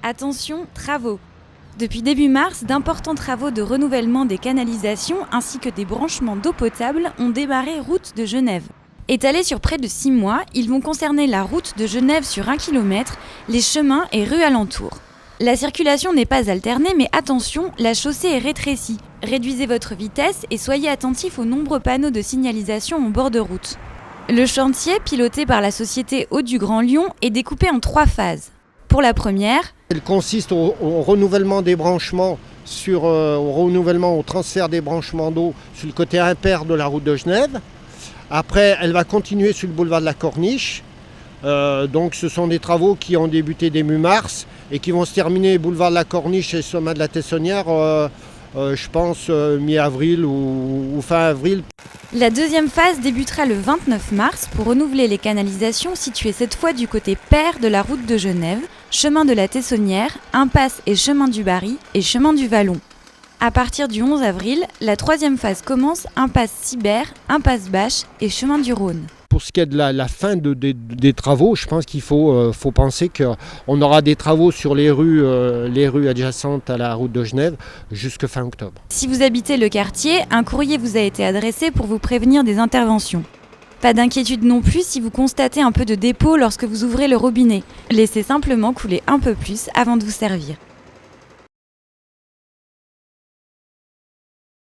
Attention, travaux. Depuis début mars, d'importants travaux de renouvellement des canalisations ainsi que des branchements d'eau potable ont démarré route de Genève. Étalés sur près de 6 mois, ils vont concerner la route de Genève sur 1 km, les chemins et rues alentours. La circulation n'est pas alternée, mais attention, la chaussée est rétrécie. Réduisez votre vitesse et soyez attentifs aux nombreux panneaux de signalisation en bord de route. Le chantier, piloté par la société Eau du Grand Lyon, est découpé en 3 phases. Pour la première, elle consiste au renouvellement des branchements, au transfert des branchements d'eau sur le côté impair de la route de Genève. Après, elle va continuer sur le boulevard de la Corniche. Donc ce sont des travaux qui ont débuté début mars et qui vont se terminer boulevard de la Corniche et sommet de la Tessonnière, je pense mi-avril ou fin avril. La deuxième phase débutera le 29 mars pour renouveler les canalisations situées cette fois du côté pair de la route de Genève, chemin de la Tessonnière, impasse et chemin du Barry et chemin du Vallon. À partir du 11 avril, la troisième phase commence impasse Cibert, impasse Bache et chemin du Rhône. Pour ce qui est de la fin des travaux, je pense qu'il faut penser qu'on aura des travaux sur les rues adjacentes à la route de Genève jusqu'à fin octobre. Si vous habitez le quartier, un courrier vous a été adressé pour vous prévenir des interventions. Pas d'inquiétude non plus si vous constatez un peu de dépôt lorsque vous ouvrez le robinet. Laissez simplement couler un peu plus avant de vous servir.